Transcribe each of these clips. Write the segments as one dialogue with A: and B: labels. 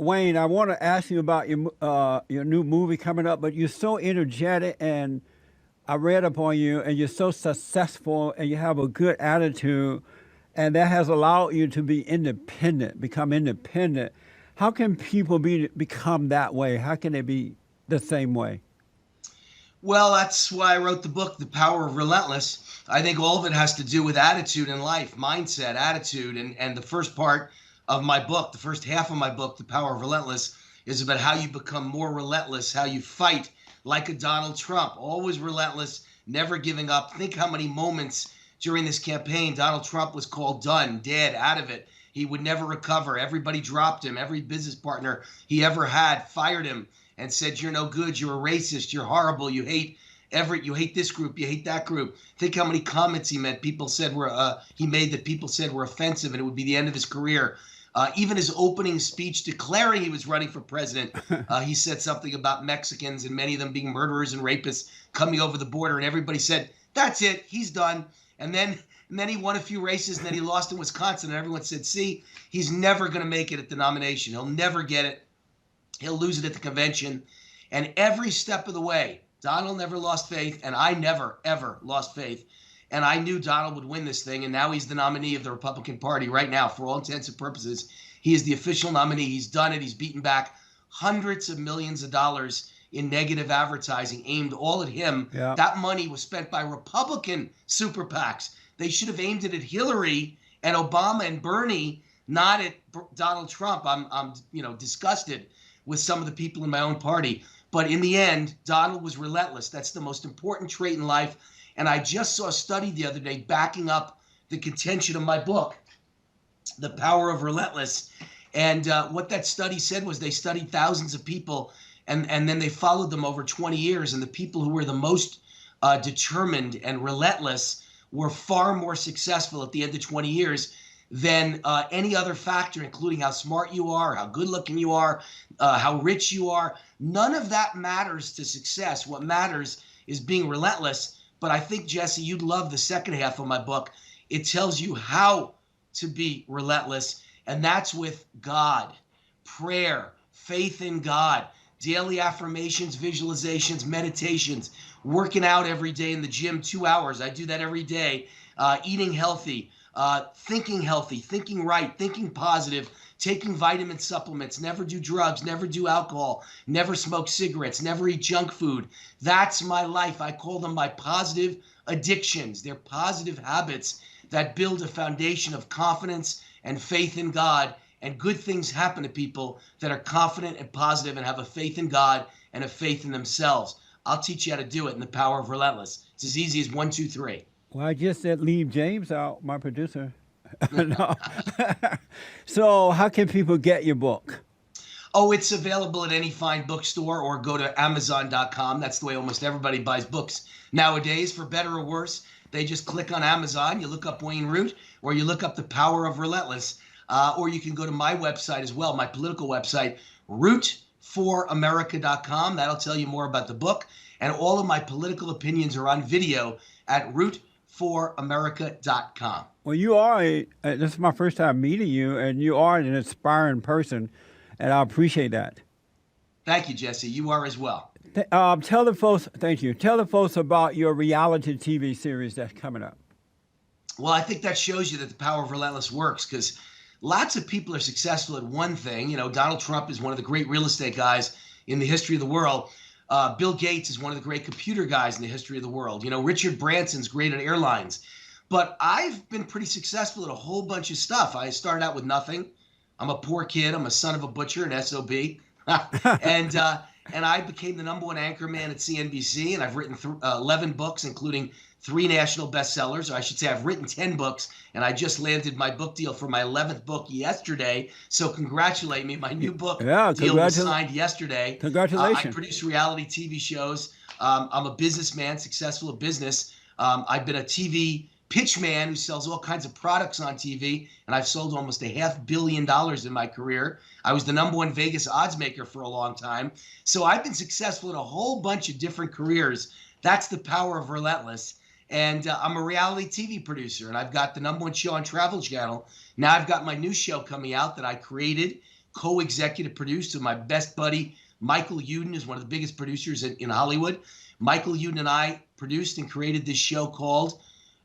A: Wayne, I want to ask you about your new movie coming up, but you're so energetic, and I read up on you, and you're so successful, and you have a good attitude, and that has allowed you to be independent, become independent. How can people become that way? How can they be the same way?
B: Well, that's why I wrote the book, The Power of Relentless. I think all of it has to do with attitude in life, mindset, attitude. And the first part of my book, the first half of my book, The Power of Relentless, is about how you become more relentless, how you fight like a Donald Trump, always relentless, never giving up. Think how many moments during this campaign Donald Trump was called done, dead, out of it. He would never recover. Everybody dropped him. Every business partner he ever had fired him and said, "You're no good. You're a racist. You're horrible. You hate Everett. You hate this group. You hate that group." Think how many comments he made that people said were offensive, and it would be the end of his career. Even his opening speech declaring he was running for president, he said something about Mexicans and many of them being murderers and rapists coming over the border, and everybody said, "That's it. He's done." And then he won a few races, and then he lost in Wisconsin, and everyone said, "See, he's never going to make it at the nomination. He'll never get it. He'll lose it at the convention." And every step of the way, Donald never lost faith, and I never, ever lost faith. And I knew Donald would win this thing, and now he's the nominee of the Republican Party right now. For all intents and purposes, he is the official nominee. He's done it. He's beaten back hundreds of millions of dollars in negative advertising aimed all at him.
A: Yeah.
B: That money was spent by Republican super PACs. They should have aimed it at Hillary and Obama and Bernie, not at Donald Trump. I'm disgusted with some of the people in my own party. But in the end, Donald was relentless. That's the most important trait in life. And I just saw a study the other day backing up the contention of my book, The Power of Relentless. And what that study said was they studied thousands of people, and then they followed them over 20 years. And the people who were the most determined and relentless were far more successful at the end of 20 years than any other factor, including how smart you are, how good looking you are, how rich you are. None of that matters to success. What matters is being relentless. But I think, Jesse, you'd love the second half of my book. It tells you how to be relentless, and that's with God, prayer, faith in God, daily affirmations, visualizations, meditations, working out every day in the gym 2 hours. I do that every day. Eating healthy, thinking right, thinking positive, taking vitamin supplements, never do drugs, never do alcohol, never smoke cigarettes, never eat junk food. That's my life. I call them my positive addictions. They're positive habits that build a foundation of confidence and faith in God, and good things happen to people that are confident and positive and have a faith in God and a faith in themselves. I'll teach you how to do it in The Power of Relentless. It's as easy as one, two, three.
A: Well, I just said leave James out, my producer. No. So, how can people get your book?
B: Oh, it's available at any fine bookstore, or go to Amazon.com. That's the way almost everybody buys books nowadays, for better or worse. They just click on Amazon, you look up Wayne Root, or you look up The Power of Relentless, or you can go to my website as well, my political website, root4america.com. That'll tell you more about the book. And all of my political opinions are on video at root4america.com.
A: Well, this is my first time meeting you, and you are an inspiring person, and I appreciate that.
B: Thank you, Jesse. You are as well.
A: Tell the folks, thank you. Tell the folks about your reality TV series that's coming up.
B: Well, I think that shows you that the power of relentless works, because lots of people are successful at one thing. Donald Trump is one of the great real estate guys in the history of the world. Bill Gates is one of the great computer guys in the history of the world. Richard Branson's great at airlines. But I've been pretty successful at a whole bunch of stuff. I started out with nothing. I'm a poor kid. I'm a son of a butcher, an SOB. and I became the #1 anchor man at CNBC, and I've written 11 books, including 3 national bestsellers. Or I should say I've written 10 books, and I just landed my book deal for my 11th book yesterday. So congratulate me. My new book deal was signed yesterday.
A: Congratulations.
B: I produce reality TV shows. I'm a businessman, successful at business. I've been a TV pitch man who sells all kinds of products on TV, and I've sold almost $500 million in my career. I was the #1 Vegas odds maker for a long time. So I've been successful in a whole bunch of different careers. That's the power of Relentless. And I'm a reality TV producer, and I've got the #1 show on Travel Channel. Now I've got my new show coming out that I created co-executive produced with my best buddy, Michael Uden, is one of the biggest producers in Hollywood. Michael Uden and I produced and created this show called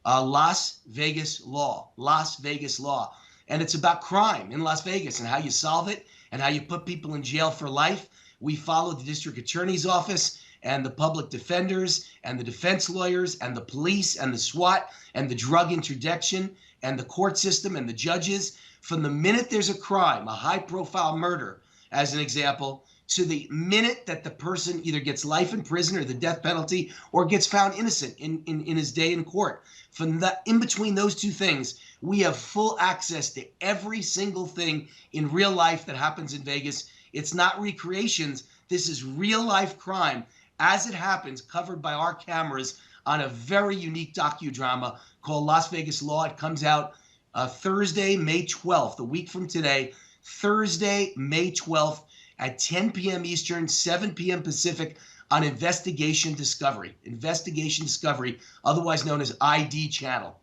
B: Las Vegas Law. Las Vegas Law. And it's about crime in Las Vegas and how you solve it and how you put people in jail for life. We follow the district attorney's office and the public defenders and the defense lawyers and the police and the SWAT and the drug interdiction and the court system and the judges from the minute there's a crime, a high-profile murder, as an example, to the minute that the person either gets life in prison or the death penalty or gets found innocent in his day in court. From the, in between those two things, we have full access to every single thing in real life that happens in Vegas. It's not recreations. This is real-life crime as it happens, covered by our cameras on a very unique docudrama called Las Vegas Law. It comes out Thursday, May 12th, a week from today, Thursday, May 12th at 10 p.m. Eastern, 7 p.m. Pacific on Investigation Discovery. Investigation Discovery, otherwise known as ID Channel.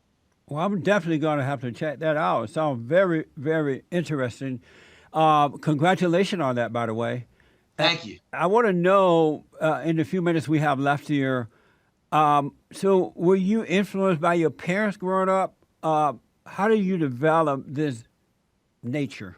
A: Well, I'm definitely going to have to check that out. It sounds very, very interesting. Congratulations on that, by the way.
B: Thank you.
A: I want to know, in the few minutes we have left here, so were you influenced by your parents growing up? How did you develop this nature?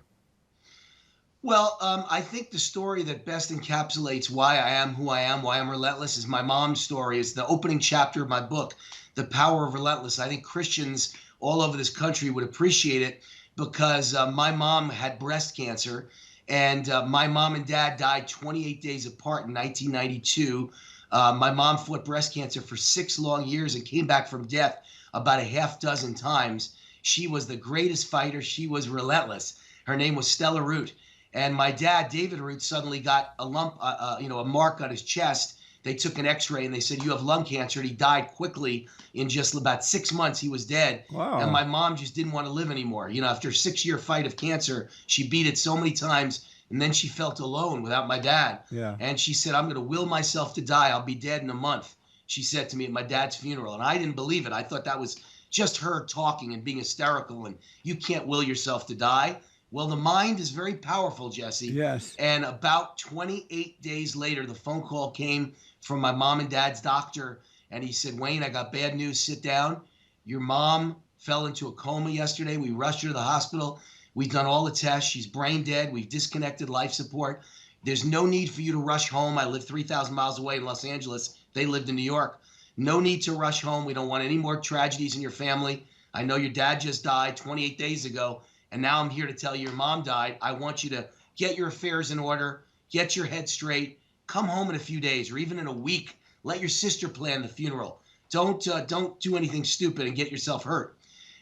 B: Well, I think the story that best encapsulates why I am who I am, why I'm relentless, is my mom's story. It's the opening chapter of my book, The Power of Relentless. I think Christians all over this country would appreciate it because my mom had breast cancer, and my mom and dad died 28 days apart in 1992. My mom fought breast cancer for 6 long years and came back from death about a half dozen times. She was the greatest fighter. She was relentless. Her name was Stella Root. And my dad, David Root, suddenly got a lump, a mark on his chest. They took an x-ray and they said, you have lung cancer. And he died quickly. In just about 6 months, he was dead.
A: Wow.
B: And my mom just didn't want to live anymore. After a 6-year fight of cancer, she beat it so many times. And then she felt alone without my dad.
A: Yeah.
B: And she said, I'm going to will myself to die. I'll be dead in a month, she said to me at my dad's funeral. And I didn't believe it. I thought that was just her talking and being hysterical. And you can't will yourself to die. Well, the mind is very powerful, Jesse.
A: Yes.
B: And about 28 days later, the phone call came from my mom and dad's doctor. And he said, Wayne, I got bad news. Sit down. Your mom fell into a coma yesterday. We rushed her to the hospital. We've done all the tests. She's brain dead. We've disconnected life support. There's no need for you to rush home. I live 3,000 miles away in Los Angeles. They lived in New York. No need to rush home. We don't want any more tragedies in your family. I know your dad just died 28 days ago. And now I'm here to tell you your mom died. I want you to get your affairs in order, get your head straight, come home in a few days or even in a week. Let your sister plan the funeral. Don't do anything stupid and get yourself hurt.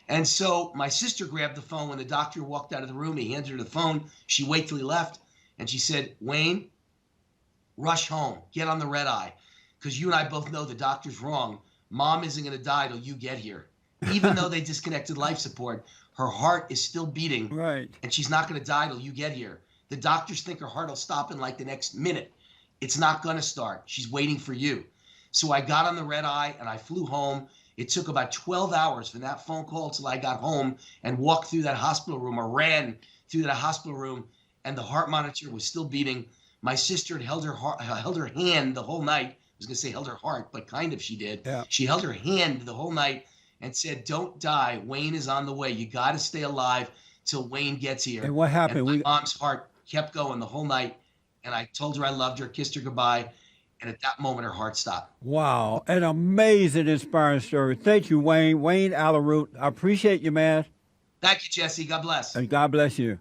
B: And so my sister grabbed the phone when the doctor walked out of the room. He handed her the phone. She waited till he left. And she said, Wayne, rush home. Get on the red eye. Because you and I both know the doctor's wrong. Mom isn't going to die till you get here. Even though they disconnected life support, her heart is still beating.
A: Right.
B: And she's not going to die till you get here. The doctors think her heart will stop in like the next minute. It's not going to start. She's waiting for you. So I got on the red eye and I flew home. It took about 12 hours from that phone call till I got home and walked through that hospital room or ran through that hospital room, and the heart monitor was still beating. My sister had held her hand the whole night. I was going to say held her heart, but kind of she did.
A: Yeah.
B: She held her hand the whole night and said, don't die. Wayne is on the way. You got to stay alive till Wayne gets here.
A: And what happened?
B: And my mom's heart kept going the whole night. And I told her I loved her, kissed her goodbye. And at that moment, her heart stopped.
A: Wow. An amazing, inspiring story. Thank you, Wayne. Wayne Allyn. I appreciate you, man.
B: Thank you, Jesse. God bless.
A: And God bless you.